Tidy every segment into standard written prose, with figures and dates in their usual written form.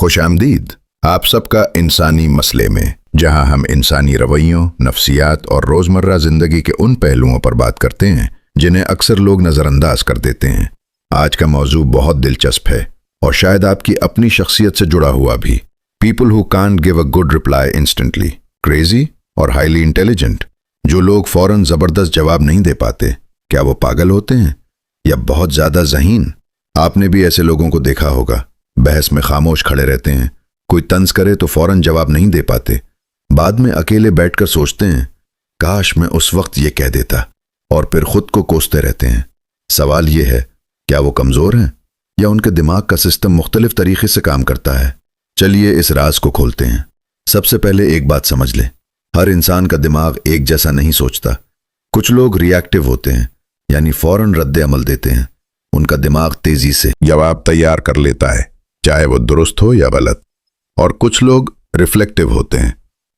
خوش آمدید آپ سب کا انسانی مسئلے میں، جہاں ہم انسانی رویوں، نفسیات اور روزمرہ زندگی کے ان پہلوؤں پر بات کرتے ہیں جنہیں اکثر لوگ نظر انداز کر دیتے ہیں۔ آج کا موضوع بہت دلچسپ ہے اور شاید آپ کی اپنی شخصیت سے جڑا ہوا بھی۔ People who can't give a good reply instantly, crazy اور ہائیلی انٹیلیجنٹ۔ جو لوگ فوراً زبردست جواب نہیں دے پاتے، کیا وہ پاگل ہوتے ہیں یا بہت زیادہ ذہین؟ آپ نے بھی ایسے لوگوں کو دیکھا ہوگا، بحث میں خاموش کھڑے رہتے ہیں، کوئی طنز کرے تو فوراً جواب نہیں دے پاتے، بعد میں اکیلے بیٹھ کر سوچتے ہیں کاش میں اس وقت یہ کہہ دیتا، اور پھر خود کو کوستے رہتے ہیں۔ سوال یہ ہے، کیا وہ کمزور ہیں یا ان کے دماغ کا سسٹم مختلف طریقے سے کام کرتا ہے؟ چلیے اس راز کو کھولتے ہیں۔ سب سے پہلے ایک بات سمجھ لیں، ہر انسان کا دماغ ایک جیسا نہیں سوچتا۔ کچھ لوگ ری ایکٹیو ہوتے ہیں، یعنی فوراً رد عمل دیتے ہیں۔ ان کا دماغ تیزی سے جواب تیار کر لیتا ہے، چاہے وہ درست ہو یا غلط۔ اور کچھ لوگ ریفلیکٹیو ہوتے ہیں،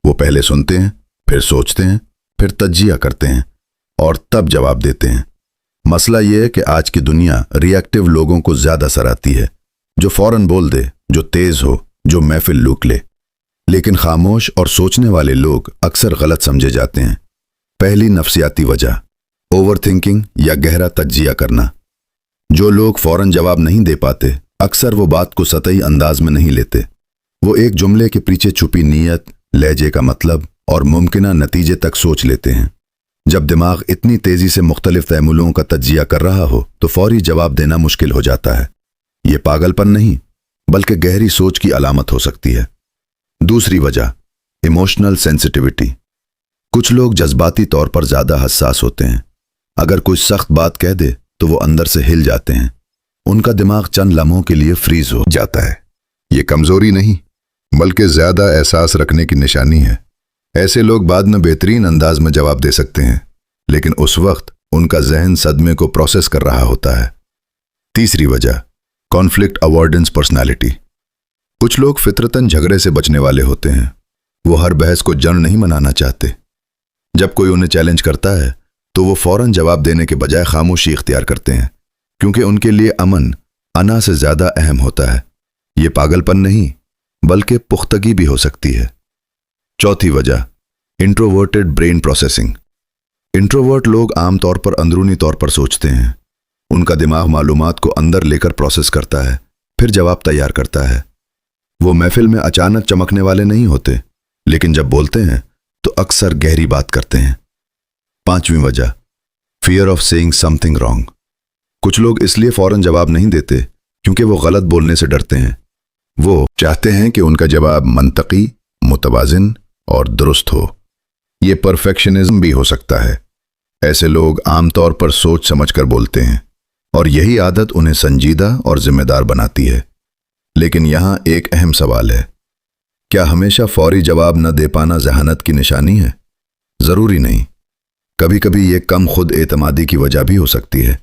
وہ پہلے سنتے ہیں، پھر سوچتے ہیں، پھر تجزیہ کرتے ہیں اور تب جواب دیتے ہیں۔ مسئلہ یہ ہے کہ آج کی دنیا ری ایکٹیو لوگوں کو زیادہ سراہتی ہے، جو فوراً بول دے، جو تیز ہو، جو محفل لوٹ لے۔ لیکن خاموش اور سوچنے والے لوگ اکثر غلط سمجھے جاتے ہیں۔ پہلی نفسیاتی وجہ، اوور تھنکنگ یا گہرا تجزیہ کرنا۔ جو لوگ فوراً جواب نہیں دے پاتے، اکثر وہ بات کو سطحی انداز میں نہیں لیتے۔ وہ ایک جملے کے پیچھے چھپی نیت، لہجے کا مطلب اور ممکنہ نتیجے تک سوچ لیتے ہیں۔ جب دماغ اتنی تیزی سے مختلف تعاملوں کا تجزیہ کر رہا ہو تو فوری جواب دینا مشکل ہو جاتا ہے۔ یہ پاگل پن نہیں، بلکہ گہری سوچ کی علامت ہو سکتی ہے۔ دوسری وجہ، ایموشنل سینسٹیوٹی۔ کچھ لوگ جذباتی طور پر زیادہ حساس ہوتے ہیں۔ اگر کوئی سخت بات کہہ دے تو وہ اندر سے ہل جاتے ہیں۔ ان کا دماغ چند لمحوں کے لیے فریز ہو جاتا ہے۔ یہ کمزوری نہیں، بلکہ زیادہ احساس رکھنے کی نشانی ہے۔ ایسے لوگ بعد میں بہترین انداز میں جواب دے سکتے ہیں، لیکن اس وقت ان کا ذہن صدمے کو پروسیس کر رہا ہوتا ہے۔ تیسری وجہ، کانفلکٹ اوائڈنس پرسنالٹی۔ کچھ لوگ فطرتاً جھگڑے سے بچنے والے ہوتے ہیں۔ وہ ہر بحث کو جنگ نہیں منانا چاہتے۔ جب کوئی انہیں چیلنج کرتا ہے تو وہ فوراً جواب دینے کے بجائے خاموشی اختیار کرتے ہیں، کیونکہ ان کے لیے امن انا سے زیادہ اہم ہوتا ہے۔ یہ پاگل پن نہیں، بلکہ پختگی بھی ہو سکتی ہے۔ چوتھی وجہ، انٹروورٹڈ برین پروسیسنگ۔ انٹروورٹ لوگ عام طور پر اندرونی طور پر سوچتے ہیں۔ ان کا دماغ معلومات کو اندر لے کر پروسیس کرتا ہے، پھر جواب تیار کرتا ہے۔ وہ محفل میں اچانک چمکنے والے نہیں ہوتے، لیکن جب بولتے ہیں تو اکثر گہری بات کرتے ہیں۔ پانچویں وجہ، fear of seeing something wrong. کچھ لوگ اس لیے فوراً جواب نہیں دیتے کیونکہ وہ غلط بولنے سے ڈرتے ہیں۔ وہ چاہتے ہیں کہ ان کا جواب منطقی، متوازن اور درست ہو۔ یہ پرفیکشنزم بھی ہو سکتا ہے۔ ایسے لوگ عام طور پر سوچ سمجھ کر بولتے ہیں، اور یہی عادت انہیں سنجیدہ اور ذمہ دار بناتی ہے۔ لیکن یہاں ایک اہم سوال ہے، کیا ہمیشہ فوری جواب نہ دے پانا ذہانت کی نشانی ہے؟ ضروری نہیں۔ کبھی کبھی یہ کم خود اعتمادی کی وجہ بھی ہو سکتی ہے۔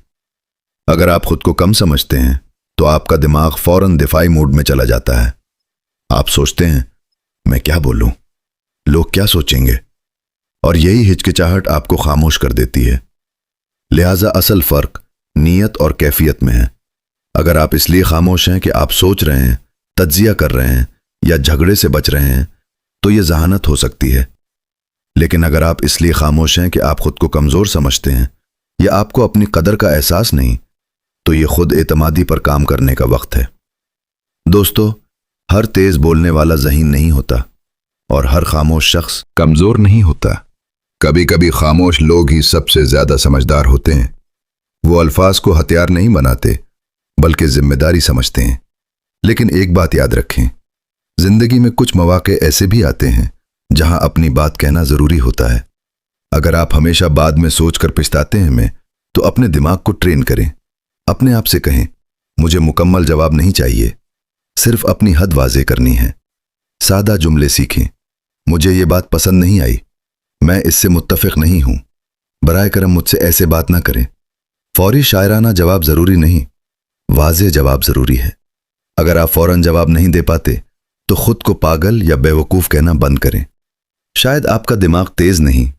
اگر آپ خود کو کم سمجھتے ہیں تو آپ کا دماغ فوراً دفاعی موڈ میں چلا جاتا ہے۔ آپ سوچتے ہیں، میں کیا بولوں؟ لوگ کیا سوچیں گے؟ اور یہی ہچکچاہٹ آپ کو خاموش کر دیتی ہے۔ لہٰذا اصل فرق نیت اور کیفیت میں ہے۔ اگر آپ اس لیے خاموش ہیں کہ آپ سوچ رہے ہیں، تجزیہ کر رہے ہیں یا جھگڑے سے بچ رہے ہیں تو یہ ذہانت ہو سکتی ہے۔ لیکن اگر آپ اس لیے خاموش ہیں کہ آپ خود کو کمزور سمجھتے ہیں یا آپ کو اپنی قدر کا احساس نہیں، تو یہ خود اعتمادی پر کام کرنے کا وقت ہے۔ دوستو، ہر تیز بولنے والا ذہین نہیں ہوتا، اور ہر خاموش شخص کمزور نہیں ہوتا۔ کبھی کبھی خاموش لوگ ہی سب سے زیادہ سمجھدار ہوتے ہیں۔ وہ الفاظ کو ہتھیار نہیں بناتے، بلکہ ذمہ داری سمجھتے ہیں۔ لیکن ایک بات یاد رکھیں، زندگی میں کچھ مواقع ایسے بھی آتے ہیں جہاں اپنی بات کہنا ضروری ہوتا ہے۔ اگر آپ ہمیشہ بعد میں سوچ کر پچھتاتے ہیں تو اپنے دماغ کو ٹرین کریں۔ اپنے آپ سے کہیں، مجھے مکمل جواب نہیں چاہیے، صرف اپنی حد واضح کرنی ہے۔ سادہ جملے سیکھیں، مجھے یہ بات پسند نہیں آئی، میں اس سے متفق نہیں ہوں، برائے کرم مجھ سے ایسے بات نہ کریں۔ فوری شاعرانہ جواب ضروری نہیں، واضح جواب ضروری ہے۔ اگر آپ فوراً جواب نہیں دے پاتے تو خود کو پاگل یا بے وقوف کہنا بند کریں۔ شاید آپ کا دماغ تیز نہیں،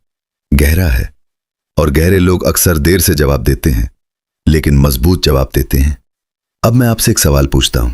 گہرا ہے، اور گہرے لوگ اکثر دیر سے جواب دیتے ہیں، لیکن مضبوط جواب دیتے ہیں۔ اب میں آپ سے ایک سوال پوچھتا ہوں،